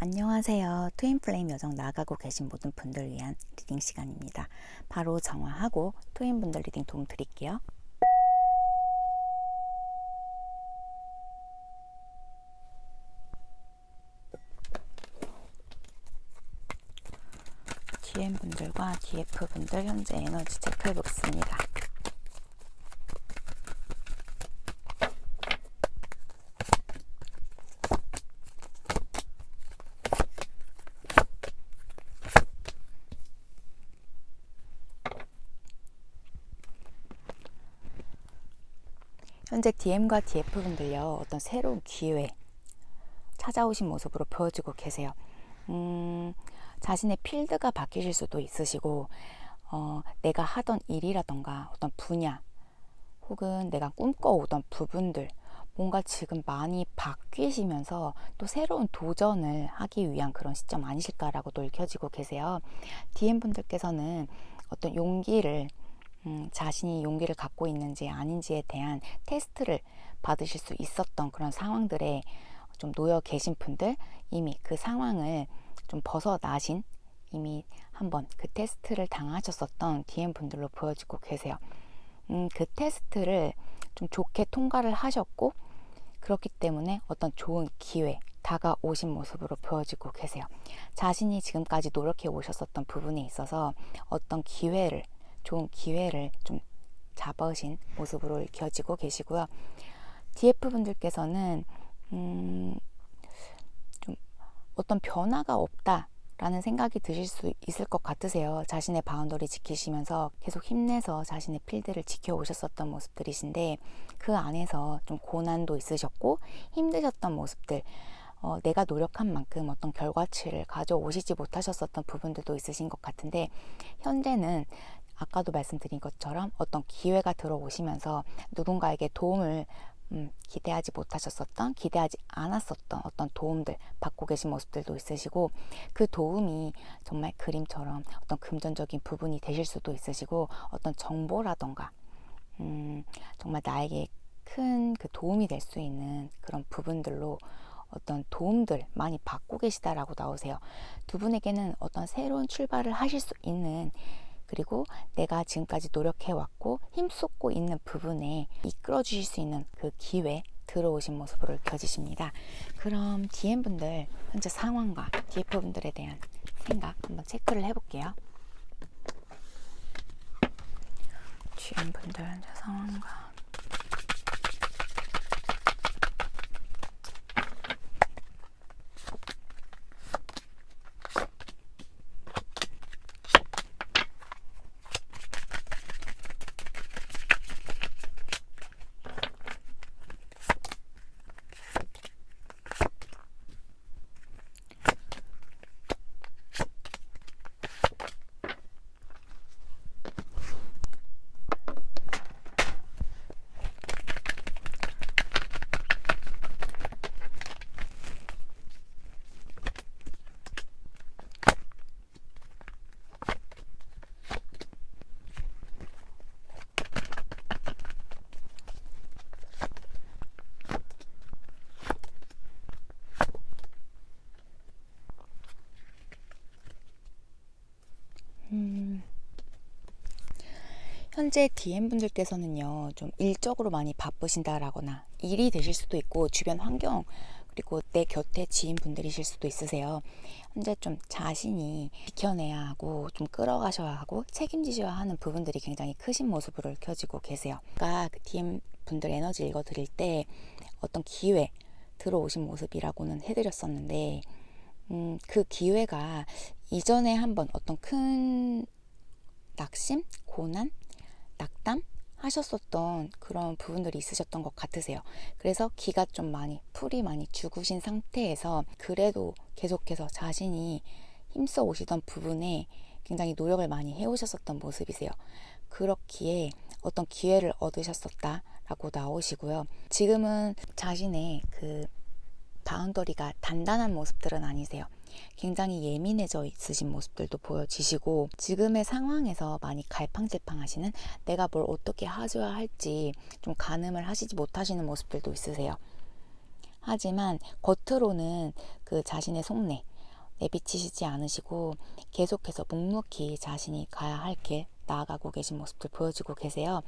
안녕하세요. 트윈플레임 여정 나가고 계신 모든 분들 위한 리딩 시간입니다. 바로 정화하고 트윈분들 리딩 도움 드릴게요. DM분들과 DF분들 현재 에너지 체크해 보겠습니다. 현재 DM과 DF분들요, 어떤 새로운 기회 찾아오신 모습으로 보여지고 계세요. 자신의 필드가 바뀌실 수도 있으시고, 내가 하던 일이라던가 어떤 분야 혹은 내가 꿈꿔오던 부분들 뭔가 지금 많이 바뀌시면서 또 새로운 도전을 하기 위한 그런 시점 아니실까라고도 읽혀지고 계세요. DM분들께서는 어떤 용기를 자신이 용기를 갖고 있는지 아닌지에 대한 테스트를 받으실 수 있었던 그런 상황들에 좀 놓여 계신 분들, 이미 그 상황을 좀 벗어나신, 이미 한번 그 테스트를 당하셨었던 DM분들로 보여지고 계세요. 그 테스트를 좀 좋게 통과를 하셨고, 그렇기 때문에 어떤 좋은 기회 다가오신 모습으로 보여지고 계세요. 자신이 지금까지 노력해 오셨었던 부분에 있어서 어떤 기회를, 좋은 기회를 좀 잡으신 모습으로 읽혀지고 계시고요. DF분들께서는 좀 어떤 변화가 없다 라는 생각이 드실 수 있을 것 같으세요. 자신의 바운더리 지키시면서 계속 힘내서 자신의 필드를 지켜오셨었던 모습들이신데, 그 안에서 좀 고난도 있으셨고 힘드셨던 모습들, 내가 노력한 만큼 어떤 결과치를 가져오시지 못하셨었던 부분들도 있으신 것 같은데, 현재는 아까도 말씀드린 것처럼 어떤 기회가 들어오시면서 누군가에게 도움을 기대하지 못하셨었던, 기대하지 않았었던 어떤 도움들 받고 계신 모습들도 있으시고, 그 도움이 정말 그림처럼 어떤 금전적인 부분이 되실 수도 있으시고, 어떤 정보라던가 정말 나에게 큰 그 도움이 될 수 있는 그런 부분들로 어떤 도움들 많이 받고 계시다라고 나오세요. 두 분에게는 어떤 새로운 출발을 하실 수 있는, 그리고 내가 지금까지 노력해왔고 힘쏟고 있는 부분에 이끌어 주실 수 있는 그 기회 들어오신 모습으로 켜지십니다. 그럼 DM분들 현재 상황과 DF분들에 대한 생각 한번 체크를 해볼게요. DM분들 현재 상황과 현재 DM분들께서는요, 좀 일적으로 많이 바쁘신다라거나 일이 되실 수도 있고, 주변 환경, 그리고 내 곁에 지인분들이실 수도 있으세요. 현재 좀 자신이 지켜내야 하고, 좀 끌어가셔야 하고, 책임지셔야 하는 부분들이 굉장히 크신 모습으로 켜지고 계세요. 아까 그 DM분들 에너지 읽어드릴 때 어떤 기회 들어오신 모습이라고는 해드렸었는데, 그 기회가 이전에 한번 어떤 큰 낙심, 고난, 낙담 하셨었던 그런 부분들이 있으셨던 것 같으세요. 그래서 기가 좀 많이, 풀이 많이 죽으신 상태에서 그래도 계속해서 자신이 힘써 오시던 부분에 굉장히 노력을 많이 해오셨었던 모습이세요. 그렇기에 어떤 기회를 얻으셨었다 라고 나오시고요. 지금은 자신의 그 바운더리가 단단한 모습들은 아니세요. 굉장히 예민해져 있으신 모습들도 보여지시고, 지금의 상황에서 많이 갈팡질팡하시는, 내가 뭘 어떻게 하셔야 할지 좀 가늠을 하시지 못하시는 모습들도 있으세요. 하지만 겉으로는 그 자신의 속내, 내비치시지 않으시고 계속해서 묵묵히 자신이 가야 할 길 나아가고 계신 모습들 보여주고 계세요.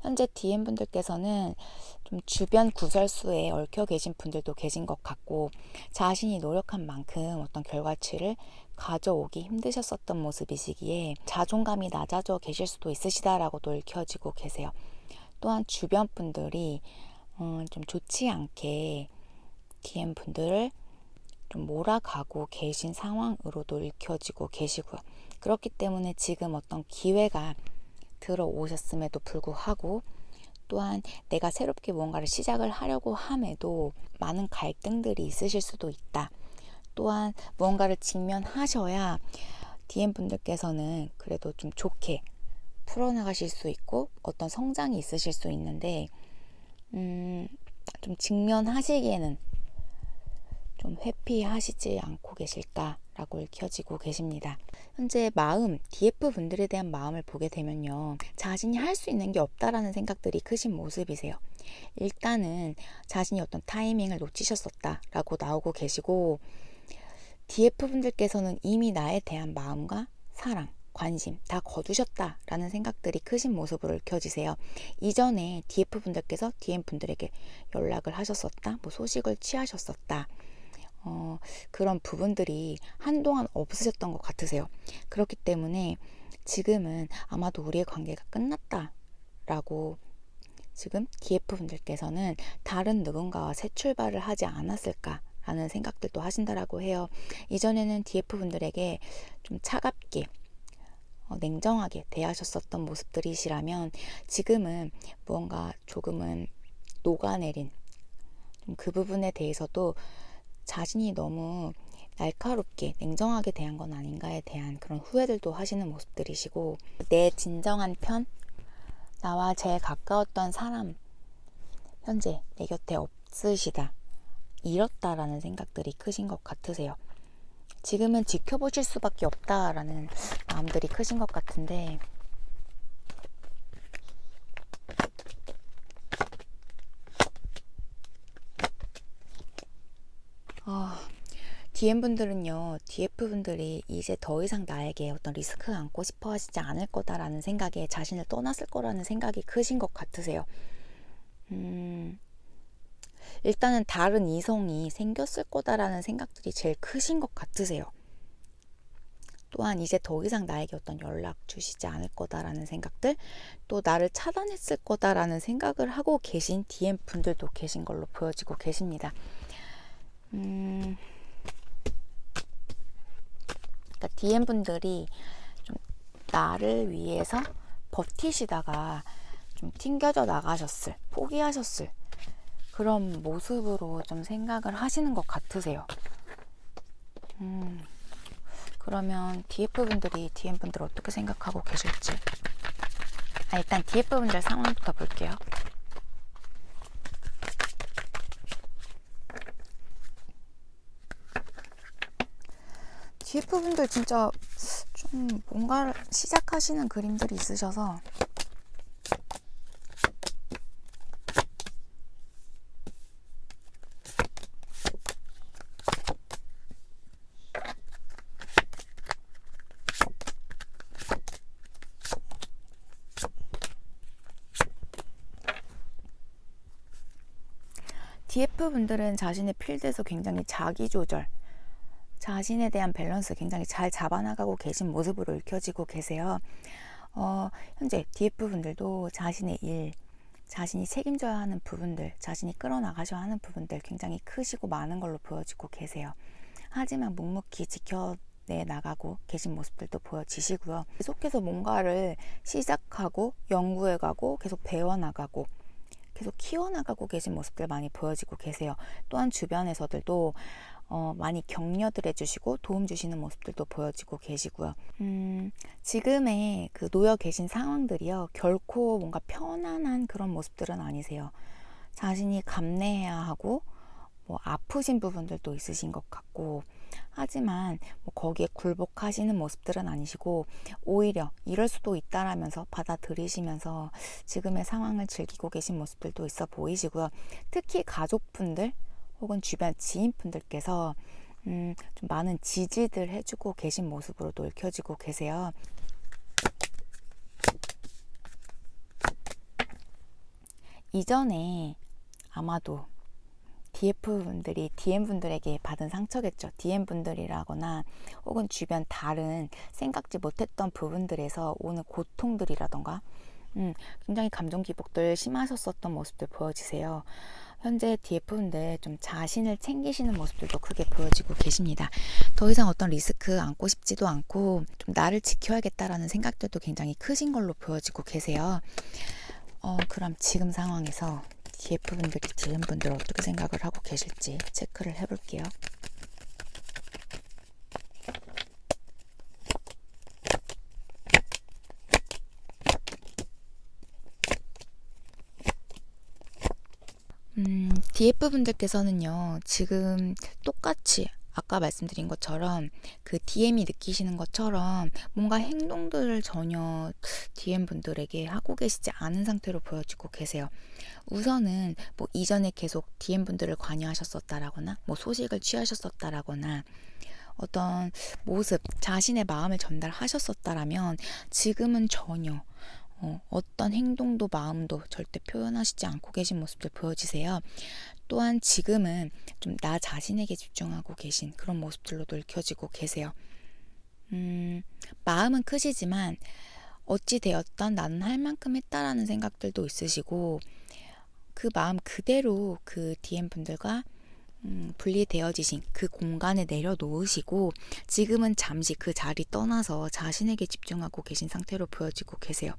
현재 DM분들께서는 좀 주변 구설수에 얽혀 계신 분들도 계신 것 같고, 자신이 노력한 만큼 어떤 결과치를 가져오기 힘드셨었던 모습이시기에 자존감이 낮아져 계실 수도 있으시다라고도 읽혀지고 계세요. 또한 주변 분들이 좀 좋지 않게 DM분들을 좀 몰아가고 계신 상황으로도 읽혀지고 계시고요. 그렇기 때문에 지금 어떤 기회가 들어오셨음에도 불구하고, 또한 내가 새롭게 무언가를 시작을 하려고 함에도 많은 갈등들이 있으실 수도 있다. 또한 무언가를 직면하셔야 DM분들께서는 그래도 좀 좋게 풀어나가실 수 있고 어떤 성장이 있으실 수 있는데, 좀 직면하시기에는 좀 회피하시지 않고 계실까라고 읽혀지고 계십니다. 현재 마음, DF분들에 대한 마음을 보게 되면요, 자신이 할 수 있는 게 없다라는 생각들이 크신 모습이세요. 일단은 자신이 어떤 타이밍을 놓치셨었다라고 나오고 계시고, DF분들께서는 이미 나에 대한 마음과 사랑, 관심 다 거두셨다라는 생각들이 크신 모습으로 읽혀지세요. 이전에 DF분들께서 DM분들에게 연락을 하셨었다, 뭐 소식을 취하셨었다, 그런 부분들이 한동안 없으셨던 것 같으세요. 그렇기 때문에 지금은 아마도 우리의 관계가 끝났다라고 지금 DF분들께서는 다른 누군가와 새 출발을 하지 않았을까라는 생각들도 하신다라고 해요. 이전에는 DF분들에게 좀 차갑게 냉정하게 대하셨었던 모습들이시라면, 지금은 무언가 조금은 녹아내린 그 부분에 대해서도 자신이 너무 날카롭게 냉정하게 대한 건 아닌가에 대한 그런 후회들도 하시는 모습들이시고, 내 진정한 편, 나와 제일 가까웠던 사람 현재 내 곁에 없으시다, 잃었다라는 생각들이 크신 것 같으세요. 지금은 지켜보실 수밖에 없다라는 마음들이 크신 것 같은데, DM분들은요, DF분들이 이제 더 이상 나에게 어떤 리스크 안고 싶어 하시지 않을 거다라는 생각에 자신을 떠났을 거라는 생각이 크신 것 같으세요. 일단은 다른 이성이 생겼을 거다라는 생각들이 제일 크신 것 같으세요. 또한 이제 더 이상 나에게 어떤 연락 주시지 않을 거다라는 생각들, 또 나를 차단했을 거다라는 생각을 하고 계신 DM분들도 계신 걸로 보여지고 계십니다. 그러니까 DM분들이 좀 나를 위해서 버티시다가 좀 튕겨져 나가셨을, 포기하셨을 그런 모습으로 좀 생각을 하시는 것 같으세요. 그러면 DF분들이 DM분들 어떻게 생각하고 계실지, 일단 DF분들 상황부터 볼게요. DF분들 진짜 좀 뭔가를 시작하시는 그림들이 있으셔서 DF분들은 자신의 필드에서 굉장히 자기조절, 자신에 대한 밸런스 굉장히 잘 잡아나가고 계신 모습으로 읽혀지고 계세요. 현재 DF분들도 자신의 일, 자신이 책임져야 하는 부분들, 자신이 끌어나가셔야 하는 부분들 굉장히 크시고 많은 걸로 보여지고 계세요. 하지만 묵묵히 지켜내 나가고 계신 모습들도 보여지시고요. 계속해서 뭔가를 시작하고 연구해가고 계속 배워나가고 계속 키워나가고 계신 모습들 많이 보여지고 계세요. 또한 주변에서들도 많이 격려들 해주시고 도움 주시는 모습들도 보여지고 계시고요. 지금의 그 놓여 계신 상황들이요, 결코 뭔가 편안한 그런 모습들은 아니세요. 자신이 감내해야 하고 뭐 아프신 부분들도 있으신 것 같고, 하지만 뭐 거기에 굴복하시는 모습들은 아니시고, 오히려 이럴 수도 있다라면서 받아들이시면서 지금의 상황을 즐기고 계신 모습들도 있어 보이시고요. 특히 가족분들 혹은 주변 지인분들께서 좀 많은 지지들 해주고 계신 모습으로도 읽혀지고 계세요. 이전에 아마도 DF분들이 DM분들에게 받은 상처겠죠. DM분들이라거나 혹은 주변 다른 생각지 못했던 부분들에서 오는 고통들이라던가 굉장히 감정 기복들 심하셨었던 모습들 보여지세요. 현재 DF분들 좀 자신을 챙기시는 모습들도 크게 보여지고 계십니다. 더 이상 어떤 리스크 안고 싶지도 않고 좀 나를 지켜야겠다라는 생각들도 굉장히 크신 걸로 보여지고 계세요. 그럼 지금 상황에서 DF분들이 DM분들 어떻게 생각을 하고 계실지 체크를 해볼게요. DF분들께서는요, 지금 똑같이 아까 말씀드린 것처럼 그 DM이 느끼시는 것처럼 뭔가 행동들을 전혀 DM분들에게 하고 계시지 않은 상태로 보여지고 계세요. 우선은 뭐 이전에 계속 DM분들을 관여하셨었다라거나 뭐 소식을 취하셨었다라거나 어떤 모습, 자신의 마음을 전달하셨었다라면 지금은 전혀 어떤 행동도 마음도 절대 표현하시지 않고 계신 모습들 보여지세요. 또한 지금은 좀 나 자신에게 집중하고 계신 그런 모습들로도 읽혀지고 계세요. 마음은 크시지만 어찌 되었던 나는 할 만큼 했다라는 생각들도 있으시고 그 마음 그대로 그 DM분들과 분리되어지신 그 공간에 내려놓으시고 지금은 잠시 그 자리 떠나서 자신에게 집중하고 계신 상태로 보여지고 계세요.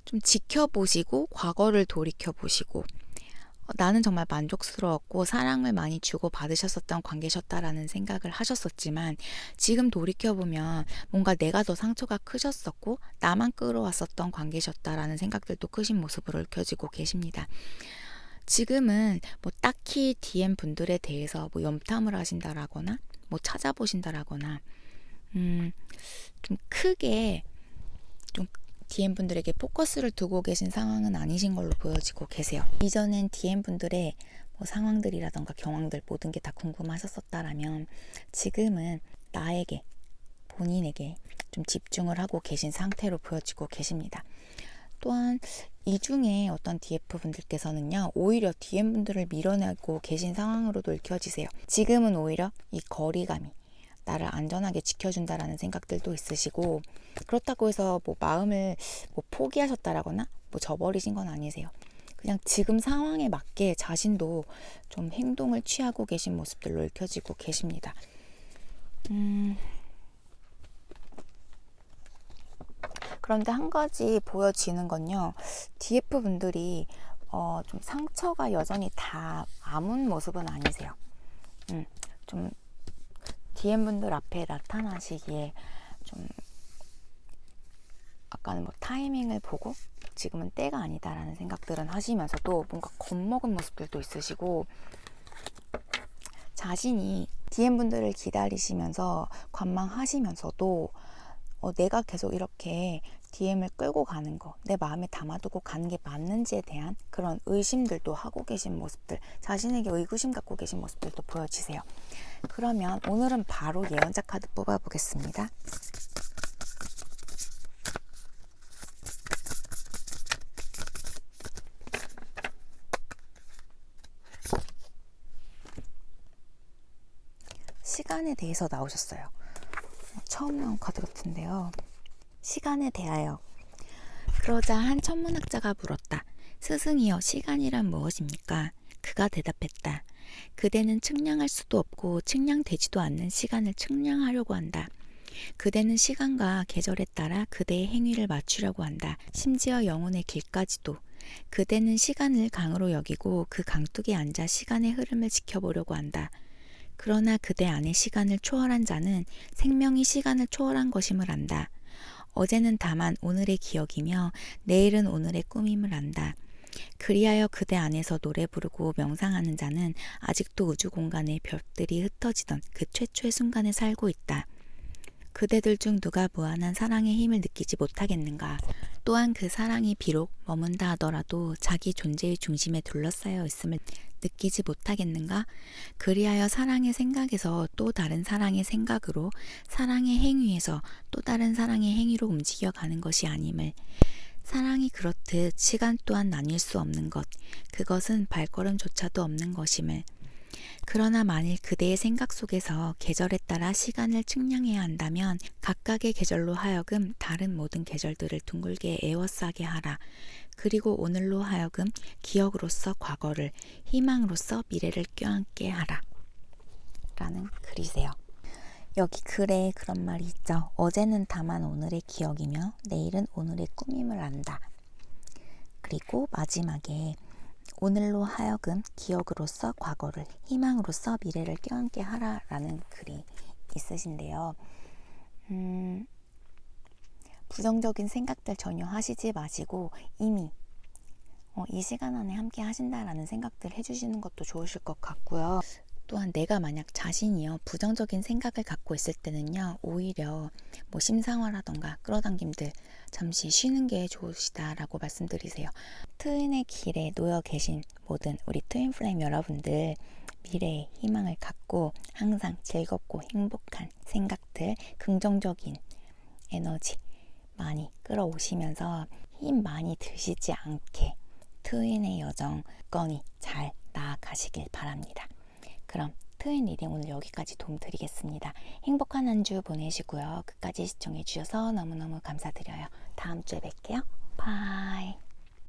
좀 지켜보시고 과거를 돌이켜보시고 나는 정말 만족스러웠고 사랑을 많이 주고받으셨었던 관계셨다라는 생각을 하셨었지만 지금 돌이켜보면 뭔가 내가 더 상처가 크셨었고 나만 끌어왔었던 관계셨다라는 생각들도 크신 모습으로 읽혀지고 계십니다. 지금은 뭐 딱히 DM 분들에 대해서 뭐 염탐을 하신다라거나 뭐 찾아보신다라거나 좀 크게 좀 DM분들에게 포커스를 두고 계신 상황은 아니신 걸로 보여지고 계세요. 이전엔 DM분들의 뭐 상황들이라던가 경황들 모든 게 다 궁금하셨었다라면 지금은 나에게, 본인에게 좀 집중을 하고 계신 상태로 보여지고 계십니다. 또한 이 중에 어떤 DF분들께서는요, 오히려 DM분들을 밀어내고 계신 상황으로도 읽혀지세요. 지금은 오히려 이 거리감이 나를 안전하게 지켜준다라는 생각들도 있으시고 그렇다고 해서 뭐 마음을 뭐 포기하셨다라거나 뭐 저버리신 건 아니세요. 그냥 지금 상황에 맞게 자신도 좀 행동을 취하고 계신 모습들로 읽혀지고 계십니다. 그런데 한 가지 보여지는 건요. DF분들이 좀 상처가 여전히 다 아문 모습은 아니세요. 좀 DM분들 앞에 나타나시기에 좀 아까는 뭐 타이밍을 보고 지금은 때가 아니다라는 생각들은 하시면서도 뭔가 겁먹은 모습들도 있으시고 자신이 DM분들을 기다리시면서 관망하시면서도 내가 계속 이렇게 DM을 끌고 가는 거, 내 마음에 담아두고 가는 게 맞는지에 대한 그런 의심들도 하고 계신 모습들, 자신에게 의구심 갖고 계신 모습들도 보여지세요. 그러면 오늘은 바로 예언자 카드 뽑아보겠습니다. 시간에 대해서 나오셨어요. 처음 나온 카드 같은데요. 시간에 대하여. 그러자 한 천문학자가 물었다. 스승이여, 시간이란 무엇입니까? 그가 대답했다. 그대는 측량할 수도 없고 측량되지도 않는 시간을 측량하려고 한다. 그대는 시간과 계절에 따라 그대의 행위를 맞추려고 한다. 심지어 영혼의 길까지도. 그대는 시간을 강으로 여기고 그 강둑에 앉아 시간의 흐름을 지켜보려고 한다. 그러나 그대 안에 시간을 초월한 자는 생명이 시간을 초월한 것임을 안다. 어제는 다만 오늘의 기억이며 내일은 오늘의 꿈임을 안다. 그리하여 그대 안에서 노래 부르고 명상하는 자는 아직도 우주 공간의 별들이 흩어지던 그 최초의 순간에 살고 있다. 그대들 중 누가 무한한 사랑의 힘을 느끼지 못하겠는가? 또한 그 사랑이 비록 머문다 하더라도 자기 존재의 중심에 둘러싸여 있음을 느끼지 못하겠는가? 그리하여 사랑의 생각에서 또 다른 사랑의 생각으로, 사랑의 행위에서 또 다른 사랑의 행위로 움직여가는 것이 아님을. 사랑이 그렇듯 시간 또한 나뉠 수 없는 것, 그것은 발걸음조차도 없는 것임을. 그러나 만일 그대의 생각 속에서 계절에 따라 시간을 측량해야 한다면 각각의 계절로 하여금 다른 모든 계절들을 둥글게 에워싸게 하라. 그리고 오늘로 하여금 기억으로서 과거를, 희망으로서 미래를 껴안게 하라. 라는 글이세요. 여기 글에 그런 말이 있죠. 어제는 다만 오늘의 기억이며 내일은 오늘의 꿈임을 안다. 그리고 마지막에 오늘로 하여금 기억으로서 과거를, 희망으로서 미래를 껴안게 하라라는 글이 있으신데요. 부정적인 생각들 전혀 하시지 마시고 이미 이 시간 안에 함께 하신다라는 생각들 해주시는 것도 좋으실 것 같고요. 또한 내가 만약 자신이요 부정적인 생각을 갖고 있을 때는요, 오히려 뭐 심상화라던가 끌어당김들 잠시 쉬는 게 좋으시다라고 말씀드리세요. 트윈의 길에 놓여 계신 모든 우리 트윈 플레임 여러분들, 미래의 희망을 갖고 항상 즐겁고 행복한 생각들, 긍정적인 에너지 많이 끌어오시면서 힘 많이 드시지 않게 트윈의 여정 건히 잘 나아가시길 바랍니다. 그럼 트윈 리딩 오늘 여기까지 도움 드리겠습니다. 행복한 한 주 보내시고요. 끝까지 시청해 주셔서 너무너무 감사드려요. 다음 주에 뵐게요. 바이.